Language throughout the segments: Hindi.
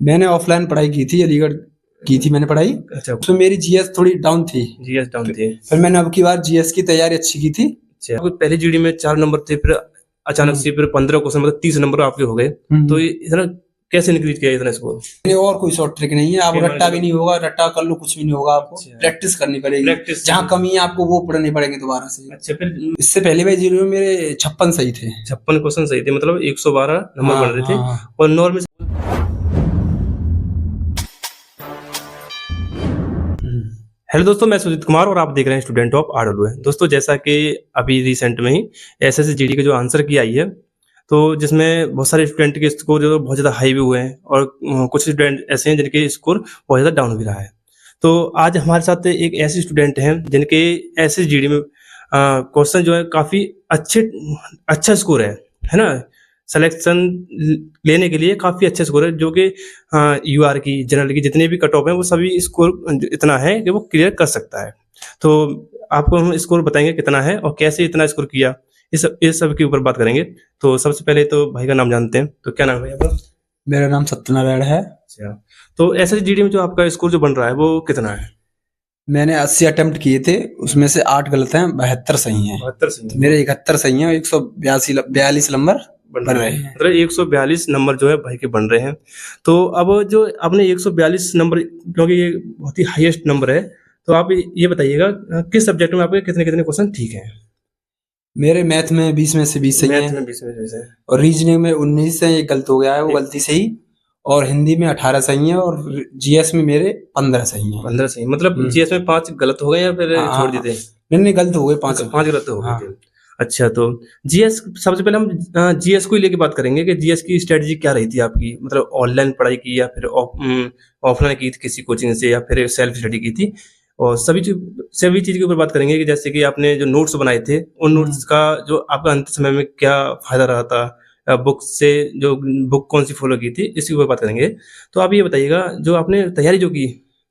मैंने ऑफलाइन पढ़ाई की थी, अलीगढ़ की थी मैंने पढ़ाई। अच्छा, तो मेरी जीएस थोड़ी डाउन थी, जीएस डाउन थी। फिर मैंने अब की बार जीएस की तैयारी अच्छी की थी। अच्छा, आपको पहली जीडी में 4 नंबर थे, फिर अचानक से फिर 15 क्वेश्चन मतलब 30 नंबर आपके हो गए। तो ये इतना कैसे इंक्रीज किया इतना स्कोर? नहीं, और कोई शॉर्ट ट्रिक नहीं है, आप रट्टा भी नहीं होगा, रट्टा कर लो कुछ भी नहीं होगा, आपको अच्छा। प्रैक्टिस करनी पड़ेगी। प्रैक्टिस जहाँ कमी है आपको वो पढ़ने पड़ेंगे दोबारा से। अच्छा, फिर इससे पहले भाई जीरो में मेरे 56 सही थे। 56 क्वेश्चन सही थे, मतलब 112 नंबर हाँ, बन रहे थे। हाँ। और नॉर्मल हेलो दोस्तों, मैं सुजीत कुमार और आप देख रहे हैं स्टूडेंट ऑफ आरडब्ल्यू। दोस्तों, जैसा कि अभी रिसेंट में ही एसएससी जीडी के जो आंसर की आई है, तो जिसमें बहुत सारे स्टूडेंट के स्कोर जो बहुत ज़्यादा हाई भी हुए हैं और कुछ स्टूडेंट ऐसे हैं जिनके स्कोर बहुत ज़्यादा डाउन भी रहा है। तो आज हमारे साथ एक ऐसे स्टूडेंट हैं जिनके एसएससी जीडी में क्वेश्चन जो है काफ़ी अच्छा स्कोर है ना। सिलेक्शन लेने के लिए काफ़ी अच्छा स्कोर है, जो कि यूआर की, जनरल की जितने भी कट ऑफ हैं वो सभी स्कोर इतना है कि वो क्लियर कर सकता है। तो आपको हम स्कोर बताएंगे कितना है और कैसे इतना स्कोर किया, इस सब के ऊपर बात करेंगे। तो सबसे पहले तो भाई का नाम जानते हैं, तो क्या नाम है आपका? मेरा नाम सत्यनारायण है। अच्छा, तो एसएसजी में जो आपका स्कोर जो बन रहा है वो कितना है? मैंने 80 अटेम्प्ट किए थे, उसमें से 8 गलत हैं, 72 सही हैं। 72 सही मेरे 71 सही हैं, 142 नंबर बन रहे हैं। मतलब 142 नंबर जो है भाई के बन रहे हैं। तो अब जो आपने 142 नंबर, क्योंकि ये बहुत ही हाईएस्ट नंबर है, तो आप ये बताइएगा किस सब्जेक्ट में आपके कितने कितने क्वेश्चन ठीक हैं? मेरे मैथ में 20 में से 20 सही मैथ हैं, में 20 में 20 है। और रीजनिंग में 19 है, एक गलत हो गया है, वो गलती से ही। और हिंदी में 18 सही है, और जीएस में मेरे 15 सही हैं। 15 सही, मतलब जीएस में 5 गलत हो गए या फिर हाँ, छोड़ दिए थे? नहीं गलत हो गए, 5 गलत हो गए हाँ। थे। अच्छा, तो जीएस सबसे पहले हम जीएस को ही लेके बात करेंगे कि जीएस की स्ट्रेटजी क्या रही थी आपकी, मतलब ऑनलाइन पढ़ाई की या फिर ऑफलाइन की थी किसी कोचिंग से, या फिर सेल्फ स्टडी की थी? और सभी चीज के ऊपर बात करेंगे कि जैसे कि आपने जो नोट्स बनाए थे, उन नोट्स का जो आपका अंत समय में क्या फायदा रहा था, बुक से जो बुक कौन सी फॉलो की थी, इसके ऊपर बात करेंगे। तो आप ये बताइएगा, जो आपने तैयारी जो की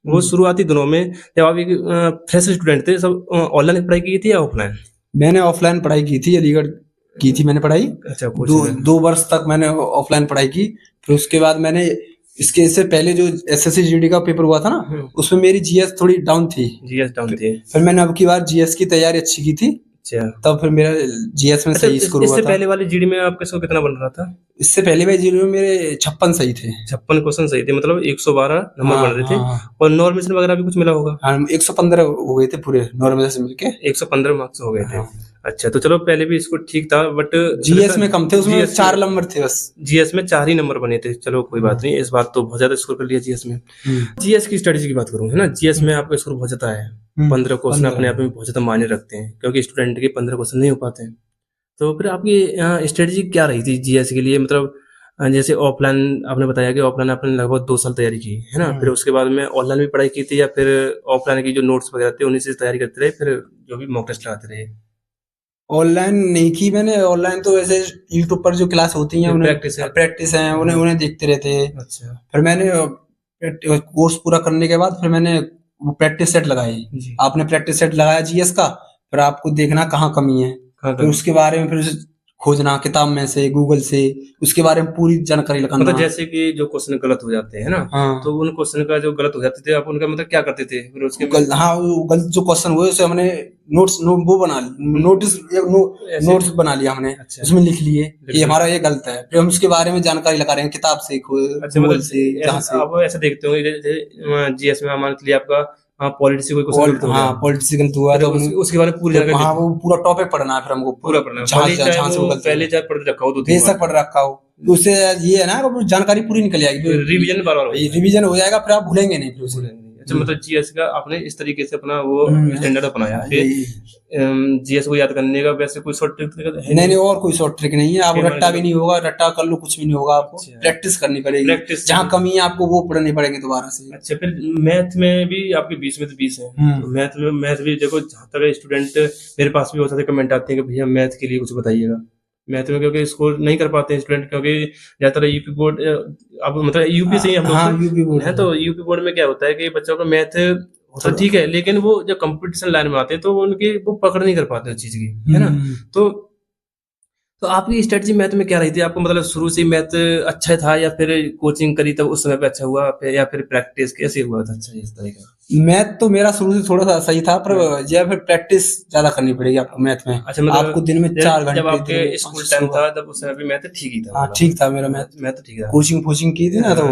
वो शुरुआती दिनों में, जब आप एक फ्रेशर स्टूडेंट थे, सब ऑनलाइन पढ़ाई की थी या ऑफलाइन? मैंने ऑफलाइन पढ़ाई की थी, अलीगढ़ की थी मैंने पढ़ाई। अच्छा, दो वर्ष तक मैंने ऑफलाइन पढ़ाई की। फिर उसके बाद मैंने इससे पहले जो एसएससी जीडी का पेपर हुआ था ना, उसमें मेरी जीएस थोड़ी डाउन थी। जीएस डाउन थी। फिर मैंने अब की बार जीएस की तैयारी अच्छी की थी, अच्छा, तब फिर मेरा जीएस में सही स्कोर हुआ था। इससे पहले वाली जीडी में आपके स्कोर कितना बन रहा था? इससे पहले भाई जीडी में मेरे 56 सही थे। 56 क्वेश्चन सही थे, मतलब 112 नंबर बन रहे थे। और नॉर्मल वगैरह भी कुछ मिला होगा? हाँ, 115 हो गए थे पूरे नॉर्मल से मिलके, 115 मार्क्स हो गए थे। अच्छा, तो चलो पहले भी इसको ठीक था, बट जीएस में कम थे, उसमें 4 नंबर थे बस। जीएस में 4 ही नंबर बने थे। चलो कोई बात नहीं, इस बात तो बहुत ज्यादा स्कोर कर लिया जीएस में। जीएस की स्ट्रेटेजी की बात करूं, है ना, जीएस में आपका स्कोर बहुत ज्यादा है। 15 क्वेश्चन अपने आप में बहुत ज्यादा मायने रखते हैं, क्योंकि स्टूडेंट के 15 क्वेश्चन नहीं हो पाते हैं। तो फिर आपकी स्ट्रेटेजी क्या रही थी जीएस के लिए? मतलब जैसे ऑफलाइन आपने बताया कि ऑफलाइन आपने लगभग 2 साल तैयारी की है ना, फिर उसके बाद में ऑनलाइन भी पढ़ाई की थी, या फिर ऑफलाइन की जो नोट्स वगैरह थे उन्हीं से तैयारी करते रहे, फिर जो भी मॉक टेस्ट लगाते रहे? ऑनलाइन नहीं की मैंने, ऑनलाइन तो वैसे यूट्यूब पर जो क्लास होती हैं, प्रैक्टिस है, उन्हें देखते रहते हैं। अच्छा, फिर मैंने कोर्स पूरा करने के बाद फिर मैंने वो प्रैक्टिस सेट लगाई। आपने प्रैक्टिस सेट लगाया जीएस का, फिर आपको देखना कहाँ कमी है, फिर उसके बारे में फिर खोजना किताब में से, गूगल से, उसके बारे में पूरी जानकारी लगाना। मतलब जैसे कि जो क्वेश्चन गलत हो जाते हैं ना, तो उन क्वेश्चन का जो गलत हो जाते थे, आप उनका मतलब क्या करते थे फिर उसके? हाँ, वो गलत जो क्वेश्चन हुए उसे हमने वो बना नोट्स बना लिया हमने। अच्छा, उसमें लिख लिए ये हमारा ये गलत है, फिर हम उसके बारे में जानकारी लगा रहे हैं किताब से, गूगल से, जहाँ से। आप ऐसा देखते होंगे जीएस में मान लीजिए आपका पॉलिटिक्स से कोई क्वेश्चन गलत हो गया, पॉलिटिक्स गलत हुआ तो उसके बारे में पूरी जानकारी, हाँ, वो पूरा टॉपिक पढ़ना है, फिर हमको पूरा पढ़ना है, पहले चाहे पढ़ रखा हो, तो बेशक पढ़ रखा हो, तो उससे ये है ना, जानकारी पूरी निकल जाएगी, रिवीजन बार-बार रिवीजन हो जाएगा, फिर आप भूलेंगे नहीं फिर उसे। अच्छा, मतलब जीएस का आपने इस तरीके से अपना वो स्टैंडर्ड अपनाया है। जीएस को याद करने का वैसे कोई शॉर्ट ट्रिक है? नहीं, और कोई शॉर्ट ट्रिक नहीं है, आप रट्टा भी नहीं होगा, रट्टा कर लो कुछ भी नहीं होगा, आपको प्रैक्टिस करनी पड़ेगी। जहाँ कमी है आपको वो पढ़ने पड़ेंगे दोबारा से। अच्छा, फिर मैथ में भी आपके 20 में तो 20 है, तो मैथ भी देखो, जहाँ तक स्टूडेंट मेरे पास भी बहुत सारे कमेंट आते हैं कि भैया मैथ के लिए कुछ बताइएगा। मैथ में क्योंकि स्कोर नहीं कर पाते हैं स्टूडेंट, क्योंकि ज्यादातर यूपी बोर्ड, अब मतलब यूपी से ही हम लोग यूपी बोर्ड है, तो यूपी बोर्ड में क्या होता है कि बच्चों का मैथ होता ठीक है, लेकिन वो जब कंपटीशन लाइन में आते हैं तो उनकी वो पकड़ नहीं कर पाते उस चीज की, है ना। तो तो आपकी स्ट्रेटजी मैथ में क्या रही थी? आपको मतलब शुरू से मैथ अच्छा था या फिर कोचिंग करी तब उस समय पे अच्छा हुआ या फिर प्रैक्टिस कैसे हुआ था अच्छा इस तरह का? मैथ तो मेरा शुरू से थोड़ा सा सही था, पर या फिर प्रैक्टिस ज्यादा करनी पड़ेगी आपको मैथ में। अच्छा, मतलब आपको दिन में 4 घंटे, जब आपके स्कूल टाइम था तब उस समय पे मैथ ठीक ही था? हाँ ठीक था मेरा मैथ ठीक था। कोचिंग की थी ना, तो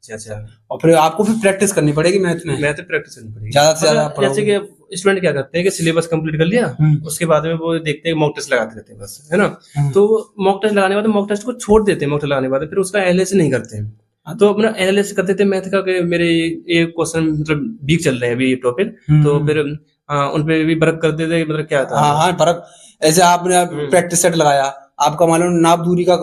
अच्छा। और फिर आपको फिर प्रैक्टिस करनी पड़ेगी मैथ में प्रैक्टिस करनी पड़ेगी ज्यादा से ज्यादा। जैसे कि स्टूडेंट क्या करते हैं कि सिलेबस कंप्लीट कर लिया, उसके बाद में वो देखते हैं मॉक टेस्ट लगाते रहते हैं बस, है ना। तो मॉक टेस्ट लगाने के बाद मॉक टेस्ट को छोड़ देते हैं, मॉक टेस्ट लगाने के बाद फिर उसका एनालिसिस नहीं करते हैं। तो अपना एनालिसिस करते थे मैथ का कि मेरे ये क्वेश्चन मतलब वीक चल रहे हैं अभी ये टॉपिक, तो फिर उन पे भी वर्क करते थे, मतलब क्या था? हाँ फर्क, ऐसे आपने प्रैक्टिस सेट लगाया, आपका मान लो नाप दूरी का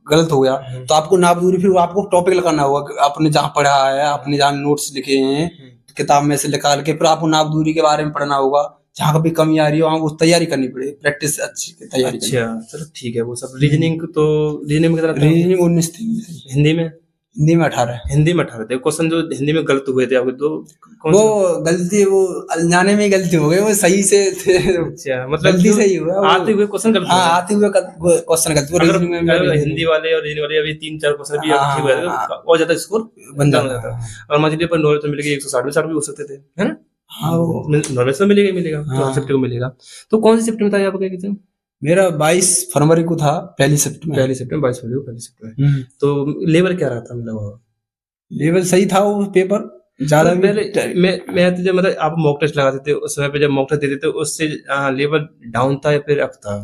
गलत हो गया, तो आपको नाप दूरी फिर आपको टॉपिक लगाना होगा, आपने जहाँ पढ़ा है, आपने जहाँ नोट्स लिखे हैं किताब में से निकाल के, फिर आपको नाप दूरी के बारे में पढ़ना होगा, जहाँ कभी कमी आ रही हो वहाँ वो तैयारी करनी पड़ेगी, प्रैक्टिस अच्छी तैयारी। अच्छा चलो ठीक है। वो सब रीजनिंग तो रीजनिंग में कितना? रीजनिंग 19 थी। हिंदी में 18। हिंदी में 18 थे। क्वेश्चन जो हिंदी में गलत हुए थे आपके तो वो गलती, वो अनजाने में गलती हो गई, वो सही से थे। अच्छा, मतलब गलती सही हुआ, आते हुए क्वेश्चन गलत। हाँ आते हुए क्वेश्चन गलत। हिंदी वाले और रीजनिंग वाले अभी 3-4 क्वेश्चन भी ठीक हुए थे और ज्यादा स्कोर बन जाता। और मान लीजिए पर नॉलेज तो मिलेगा 160 भी हो सकते थे, है ना। हाँ नॉलेज तो मिलेगा तो सब्जेक्ट को मिलेगा। तो कौन सी शिफ्ट में था आपका एग्जाम? मेरा 22 फरवरी को था, पहली शिफ्ट में। 22 फरवरी को। तो लेवल क्या रहा था? मतलब लेवल सही था वो पेपर ज्यादा। मैं तो जब मतलब आप मॉक टेस्ट लगाते थे उस समय पे, जब मॉक टेस्ट देते थे उससे लेवल डाउन था या फिर अप था?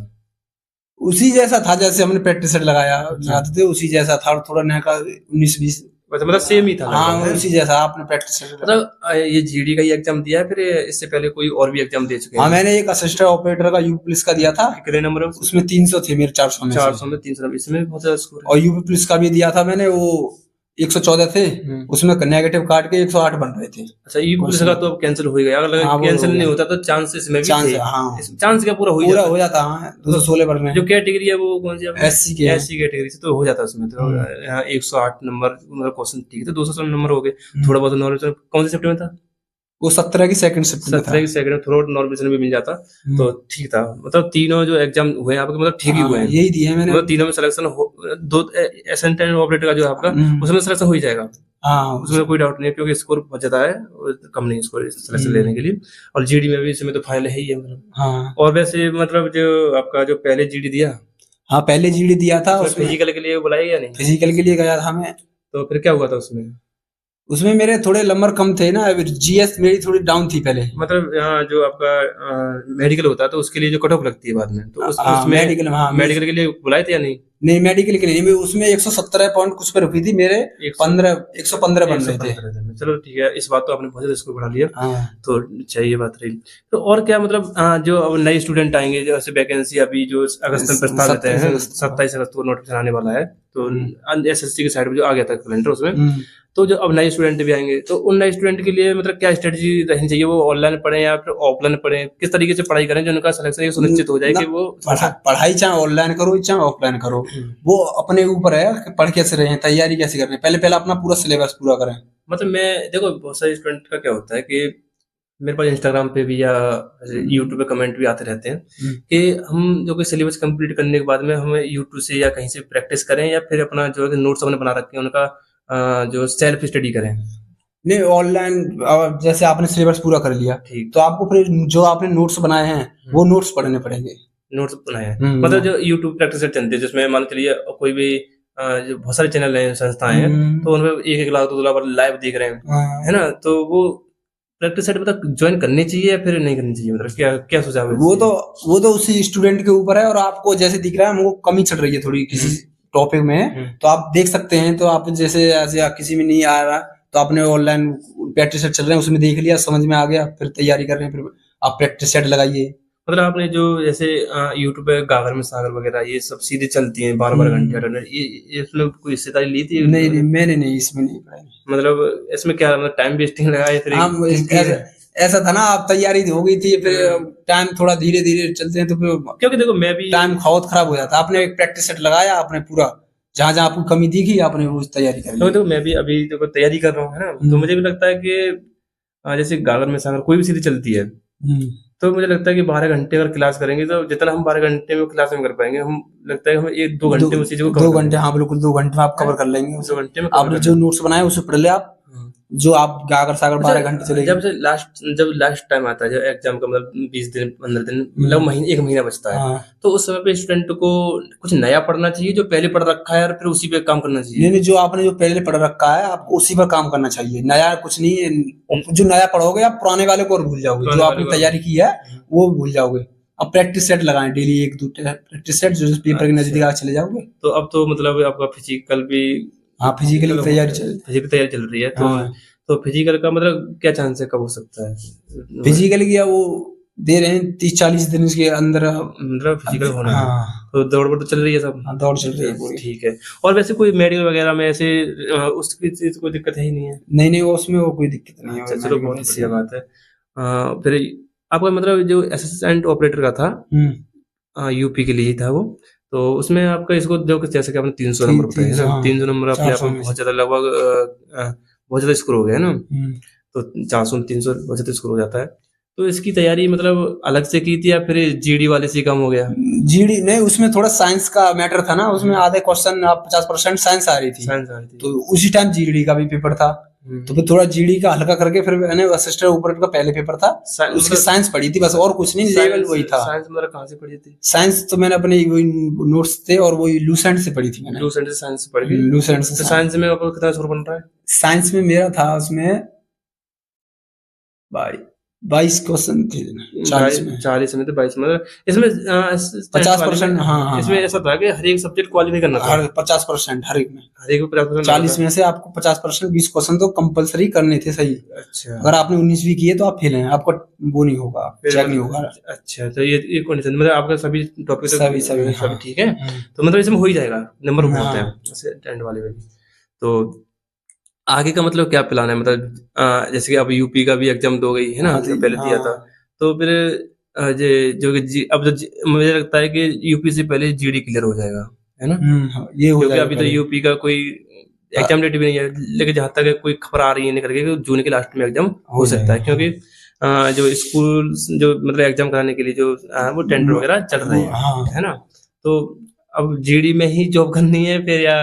उसी जैसा था जैसे हमने प्रैक्टिस सेट लगाते थे, उसी जैसा था, थोड़ा नया का 19-20 मतलब सेम ही था। हाँ उसी जैसा आपने प्रैक्टिस सेट। मतलब ये जीडी का ही एग्जाम दिया है फिर इससे पहले कोई और भी एग्जाम दे चुके हैं? हाँ मैंने एक असिस्टेंट ऑपरेटर का यूपी पुलिस का दिया था। कितने नंबर? उसमें 300 थे मेरे 400 में। 300 इसमें बहुत ज्यादा स्कोर। और यूपी पुलिस का भी दिया था मैंने, वो 114 थे, उसमें नेगेटिव काट के 108 बन रहे थे। अच्छा यूपी पुलिस का तो अब कैंसिल हो गया। अगर कैंसिल नहीं होता तो चांसेस में भी थे। चांस क्या पूरा हो जाता। 216 बढ़ रहे हैं। जो कैटेगरी है वो कौन सी? एससी कैटेगरी से तो हो जाता उसमें। तो 108 नंबर मतलब क्वेश्चन ठीक है, तो 216 नंबर हो गए। थोड़ा बहुत नॉलेज कौन सी शिफ्ट में था? वो 17 की सेकंड शिफ्ट में था। 17 की सेकंड थोड़ा नॉर्मल भी मिल जाता तो ठीक था। मतलब तीनों जो एग्जाम हुए आपके मतलब ठीक ही हुए हैं। यही दिए मैंने। मतलब तीनों में सिलेक्शन दो असिस्टेंट ऑपरेटर का जो आपका उसमें सिलेक्शन हो ही जाएगा। हाँ उसमें कोई डाउट नहीं है क्योंकि स्कोर बहुत ज्यादा है, कम नहीं स्कोर सिलेक्शन लेने के लिए। और जीडी में भी इसमें तो फाइल है ही है मतलब। हाँ। और वैसे मतलब जो आपका जो पहले जीडी दिया? हाँ पहले जीडी दिया था। फिजिकल के लिए बुलाया या नहीं? फिजिकल के लिए गया था मैं। तो फिर क्या हुआ था उसमें? उसमें मेरे थोड़े नंबर कम थे ना, जीएस मेरी थोड़ी डाउन थी पहले। मतलब यहाँ जो आपका मेडिकल होता है तो उसके लिए जो कट ऑफ लगती है बाद में, तो उसमें मेडिकल के लिए बुलाए थे या नहीं? नहीं मेडिकल के लिए उसमें 117 पॉइंट कुछ पे रुकी थी, मेरे 115 बन रहे थे। चलो ठीक है, इस बात तो आपने बहुत ज्यादा स्कोर बढ़ा लिया। तो चाहिए बात रही। तो और क्या मतलब जो अब नए स्टूडेंट आएंगे जैसे वैकेंसी अभी जो अगस्त में प्रस्ताव देते हैं, 27 अगस्त को नोटिफिकेशन आने वाला है, तो एसएससी की साइड में जो आ गया था कैलेंडर उसमें, तो जो अब नए स्टूडेंट भी आएंगे तो उन नए स्टूडेंट के लिए मतलब क्या स्ट्रेटजी रहनी चाहिए? वो ऑनलाइन पढ़े या फिर ऑफलाइन पढ़े? किस तरीके से पढ़ाई करें जो उनका सिलेक्शन सुनिश्चित हो जाए कि वो पढ़ाई चाहे ऑनलाइन करो चाहे ऑफलाइन करो, वो अपने ऊपर है कि पढ़ कैसे रहे हैं, तैयारी कैसे कर रहे हैं। पहले अपना पूरा सिलेबस पूरा करें। मतलब मैं देखो बहुत सारे स्टूडेंट का क्या होता है कि मेरे पास इंस्टाग्राम पे भी या यूट्यूब पे कमेंट भी आते रहते हैं कि हम जो कोई सिलेबस कंप्लीट करने के बाद में हमें यूट्यूब से या कहीं से प्रैक्टिस करें या फिर अपना जो नोट्स हमने बना रखे हैं उनका जो सेल्फ स्टडी करें। नहीं ऑनलाइन जैसे आपने सिलेबस पूरा कर लिया ठीक, तो आपको फिर जो आपने नोट्स बनाए हैं वो नोट्स पढ़ने पड़ेंगे। नोट्स बनाए हैं मतलब जो यूट्यूब प्रैक्टिस चलते हैं जिसमें मान चलिए कोई भी जो बहुत सारे चैनल हैं संस्थाएं हैं तो उनमें 1-1 लाख 2 लाख लाइव देख रहे हैं, है ना। तो वो प्रैक्टिस सेट मतलब ज्वाइन करनी चाहिए या फिर नहीं करनी चाहिए? मतलब क्या सुझाव है? वो तो उसी स्टूडेंट के ऊपर है। और आपको जैसे दिख रहा है हमको कमी चल रही है थोड़ी किसी टॉपिक में, तो आप देख सकते हैं। तो आप जैसे किसी में नहीं आ रहा तो आपने ऑनलाइन प्रैक्टिस सेट चल रहे हैं उसमें देख लिया, समझ में आ गया, फिर तैयारी कर रहे हैं, फिर आप प्रैक्टिस सेट लगाइए। मतलब आपने जो जैसे यूट्यूब पे गागर में सागर वगैरह ये सब सीधे चलती हैं 12 घंटे, ये इसमें कोई हिस्सेदारी ली थी? नहीं मैंने नहीं इसमें नहीं पढ़ाई। मतलब इसमें क्या मतलब टाइम वेस्टिंग लगाए फिर? ऐसा था ना, आप तैयारी हो गई थी, फिर टाइम थोड़ा धीरे धीरे चलते हैं तो फिर क्योंकि देखो मैं भी टाइम बहुत खराब हो जाता। आपने एक प्रैक्टिस सेट लगाया, आपने पूरा जहाँ जहाँ आपको कमी दिखी आपने वो तैयारी कर ली। तो मैं भी अभी देखो तैयारी कर रहा हूँ, है ना। तो मुझे भी लगता है कि जैसे गागर में सागर कोई भी सीधी चलती है तो मुझे लगता है कि 12 घंटे अगर क्लास करेंगे तो जितना हम 12 घंटे में क्लास में कर पाएंगे, हम लगता है हम 1-2 घंटे में उस चीज को 2 घंटे, हाँ बिल्कुल 2 घंटे में आप कवर कर लेंगे। 2 घंटे में आपने जो नोट्स बनाए उसे पढ़ ले आप, जो आप गागर सागर 12 घंटे चलेगी। जब लास्ट टाइम आता है, जब एग्जाम का मतलब 20 दिन 15 दिन मतलब 1 महीना बचता है, तो उस समय पे स्टूडेंट को कुछ नया पढ़ना चाहिए जो पहले पढ़ रखा है और फिर उसी पे काम करना चाहिए? नहीं, जो आपने जो पहले पढ़ रखा है आपको उसी पर काम करना चाहिए, नया कुछ नहीं है। जो नया पढ़ोगे आप पुराने वाले को और भूल जाओगे, जो आपने तैयारी की है वो भूल जाओगे। अब प्रैक्टिस सेट लगाएं डेली, 1-2 प्रैक्टिस सेट, जो पेपर के नजदीक आ चले जाओगे। तो अब तो मतलब आपका फिजिकल भी, हाँ फिजिकल की तैयारी चल रही है, तो फिजिकल का मतलब क्या चांस है, कब हो सकता है फिजिकल की? वो दे रहे हैं 30-40 दिन के अंदर मतलब फिजिकल होना है। तो दौड़ तो चल रही है सब? दौड़ चल रही है, ठीक है। और वैसे कोई मेडिकल वगैरह में ऐसे उसकी चीज कोई दिक्कत है ही नहीं है? नहीं, उसमें वो कोई दिक्कत नहीं है। चलो बहुत बढ़िया बात है। फिर आपका मतलब जो असिस्टेंट ऑपरेटर का था, यूपी के लिए था वो, तो उसमें आपका इसको जो जैसे कि आपने 300 नंबर बताया ना, 300 नंबर अपने आप में बहुत ज्यादा, लगभग बहुत ज्यादा स्कोर हो गया ना, तो 400-300 बहुत ज्यादा स्कोर हो जाता है। तो इसकी तैयारी मतलब अलग से की थी या फिर जीडी वाले से कम हो गया? जीडी नहीं, उसमें थोड़ा साइंस का मैटर था ना, उसमें आधे क्वेश्चन 50% साइंस आ रही थी, तो उसी टाइम जीडी का भी पेपर था, तो फिर थोड़ा जीडी का हल्का करके फिर मैंने असिस्टेंट ऑपरेटर का पहले पेपर था, उसकी साइंस पढ़ी थी बस, और कुछ नहीं, लेवल वही था। साइंस मतलब कहाँ से पढ़ी थी? साइंस तो मैंने अपने वही नोट्स थे और वही लूसेंट से पढ़ी थी मैंने। लूसेंट से साइंस पढ़ी? लूसेंट से। साइंस में आपको कितना स्कोर बन रहा है? साइंस में मेरा था उसमें 22 क्वेश्चन थे 40 में, तो 22 मतलब इसमें 50%। हाँ, इसमें ऐसा था कि हर एक सब्जेक्ट क्वालिफाई करना था, 50% हर एक में 50%। 40 में से आपको 50%, 20 क्वेश्चन तो कंपलसरी करने थे सही। अच्छा, अगर आपने 19 भी किए तो आप फेल हैं, आपका वो नहीं होगा, चेक नहीं होगा। अच्छा, तो ये कंडीशन मतलब आपका सभी टॉपिक सभी ठीक है, तो मतलब इसमें हो ही जाएगा, नंबर बहुत है असिस्टेंट वाले में भी। तो आगे का मतलब क्या प्लान है, मतलब जैसे कि अब यूपी का भी एग्जाम दो गई है ना, तो पहले दिया था, तो फिर मुझे लगता है कि यूपी से पहले जीडी क्लियर हो जाएगा, है ना? ये हो जाएगा। अभी तो यूपी का कोई एग्जाम डेट भी नहीं है, लेकिन जहाँ तक कोई खबर आ रही है निकल के जून के लास्ट में एग्जाम हो सकता है, क्योंकि जो स्कूल जो मतलब एग्जाम कराने के लिए जो वो टेंडर वगैरह चल रहे हैं, है ना? तो अब जीडी में ही जॉब करनी है फिर, या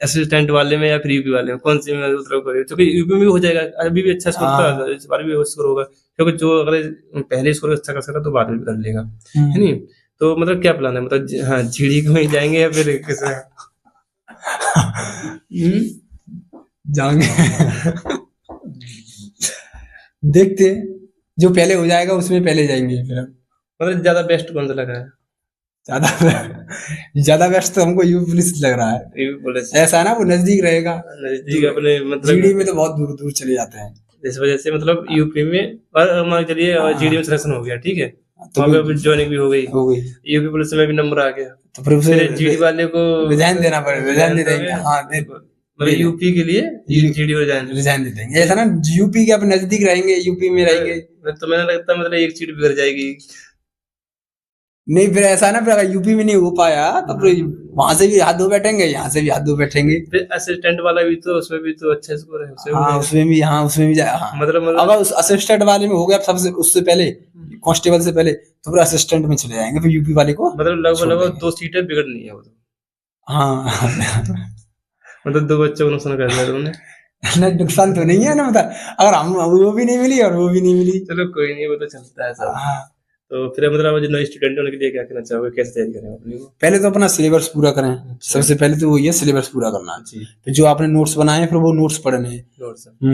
असिस्टेंट वाले में, या फिर यूपी वाले में, कौन सी में क्योंकि यूपी में भी हो जाएगा, अभी भी अच्छा स्कोर था, इस बार भी स्कोर होगा, क्योंकि जो अगर पहले स्कोर अच्छा कर सका तो बाद में भी कर लेगा, है नहीं? तो मतलब क्या प्लान है, मतलब हाँ जीडी में ही जाएंगे या फिर किसे जाएंगे? देखते जो पहले हो जाएगा उसमें पहले जाएंगे फिर। मतलब ज्यादा बेस्ट कौन सा लगा है? ज्यादा बेस्ट तो हमको यूपी पुलिस लग रहा है। यूपी पुलिस ऐसा है ना, वो नजदीक रहेगा, नजदीक अपने, मतलब जीडी में तो बहुत दूर दूर चले जाते हैं, इस वजह से मतलब यूपी में, और मान चलिए जीडी में सिलेक्शन हो गया, ठीक है, तो ज्वाइनिंग भी हो गई, यूपी पुलिस में भी नंबर आ गया, तो फिर जीडी वाले को रिजाइन देना पड़ेगा, रिजाइन दे देंगे। हाँ, मतलब यूपी के लिए जीडी रिजाइन दे देंगे, ऐसा ना, यूपी के अपने नजदीक रहेंगे, यूपी में रहेंगे, तो मैंने लगता मतलब एक सीट बिगड़ जाएगी। नहीं, फिर ऐसा ना, फिर अगर यूपी में नहीं हो पाया तो फिर वहां से भी हाथ धो बैठेंगे, यहाँ से भी हाथ धो बैठेंगे। फिर असिस्टेंट वाला भी तो उसमें भी तो अच्छा स्कोर है, उसमें भी मतलब अगर उस असिस्टेंट वाले में हो गया सबसे, उससे पहले कांस्टेबल से पहले, तो फिर असिस्टेंट में चले जाएंगे, फिर यूपी वाले को मतलब लगभग 2 सीटें बिगड़नी है वो तो। हाँ मतलब 2 बच्चों को नुकसान कर दिया तुमने। नुकसान तो नहीं है ना, मतलब अगर हम वो भी नहीं मिली और वो भी नहीं मिली, चलो कोई नहीं, वो तो चलता है सब। तो फिर मतलब जो नए स्टूडेंट उनके लिए क्या कहना चाहोगे, कैसे तैयारी करें अपनी? पहले तो अपना सिलेबस पूरा करें, सबसे पहले तो वही है, सिलेबस पूरा करना है। फिर जो आपने नोट्स बनाए फिर वो नोट्स पढ़ने,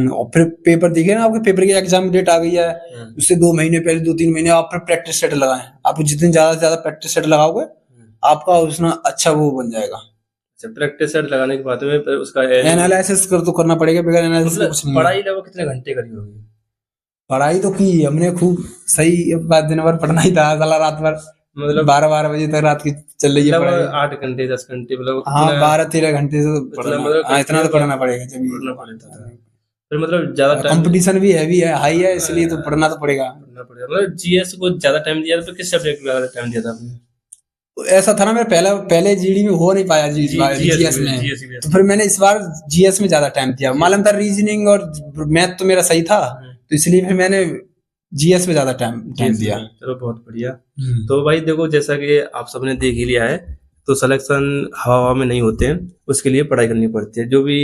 और फिर पेपर दिखे ना, आपके पेपर की एग्जाम डेट आ गई है, उससे 2 महीने पहले, 2-3 महीने आप फिर प्रैक्टिस सेट लगाएं। आप जितने ज्यादा से ज्यादा प्रैक्टिस सेट लगाओगे आपका उसमें अच्छा वो बन जाएगा। प्रैक्टिस सेट लगाने के बाद में उसका एनालिसिस तो करना पड़ेगा, बगैर एनालिसिस कुछ नहीं। पढ़ाई लगभग कितने घंटे करी होगी? पढ़ाई तो की हमने खूब सही, दिन भर पढ़ना ही था, साला रात भर, मतलब 12 बजे तक रात की चल रही है पढ़ाई, 8 घंटे 10 घंटे, मतलब हाँ 12-13 घंटे से इतना तो पढ़ना पड़ेगा, जब फिर मतलब ज्यादा कंपटीशन भी हैवी है, हाई है, इसलिए तो पढ़ना तो पड़ेगा। मतलब जीएस को ज्यादा टाइम दिया तो किस सब्जेक्ट को ज्यादा टाइम दिया था आपने? ऐसा था ना, मेरा पहले जीडी में हो नहीं पाया, जीएस में, तो फिर मैंने इस बार जीएस में ज्यादा टाइम दिया। मालूम था रीजनिंग और मैथ तो मेरा सही था, तो इसलिए फिर मैंने जीएस पे ज्यादा टाइम दिया। चलो बहुत बढ़िया। तो भाई देखो, जैसा कि आप सबने देख ही लिया है, तो सिलेक्शन हवा में नहीं होते हैं, उसके लिए पढ़ाई करनी पड़ती है। जो भी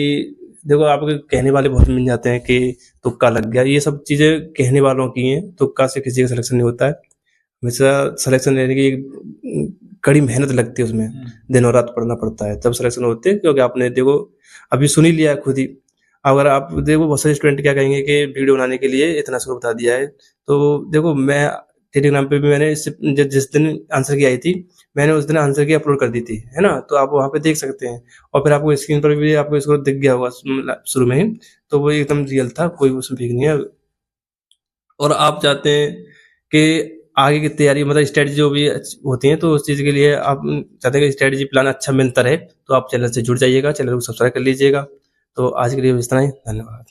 देखो, आपके कहने वाले बहुत मिल जाते हैं कि तुक्का लग गया, ये सब चीजें कहने वालों की हैं। तुक्का से किसी का सिलेक्शन नहीं होता है। हमेशा सिलेक्शन लेने की कड़ी मेहनत लगती है, उसमें दिनों रात पढ़ना पड़ता है, तब सिलेक्शन होते हैं। क्योंकि आपने देखो अभी सुन ही लिया खुद ही। अगर आप देखो, बहुत सारे स्टूडेंट क्या कहेंगे कि वीडियो बनाने के लिए इतना शुरू बता दिया है। तो देखो, मैं टेलीग्राम पे भी मैंने जिस दिन आंसर की आई थी, मैंने उस दिन आंसर की अपलोड कर दी थी, है ना। तो आप वहाँ पे देख सकते हैं, और फिर आपको स्क्रीन पर भी आपको इसको दिख गया होगा शुरू में ही। तो वो एकदम रियल था, कोई उसमें फेक नहीं है। और आप चाहते हैं कि आगे की तैयारी, मतलब स्ट्रेटजी जो भी होती है, तो उस चीज़ के लिए आप चाहते हैं कि स्ट्रेटजी प्लान अच्छा मिलता रहे, तो आप चैनल से जुड़ जाइएगा, चैनल को सब्सक्राइब कर लीजिएगा। तो आज के लिए इतना ही, धन्यवाद।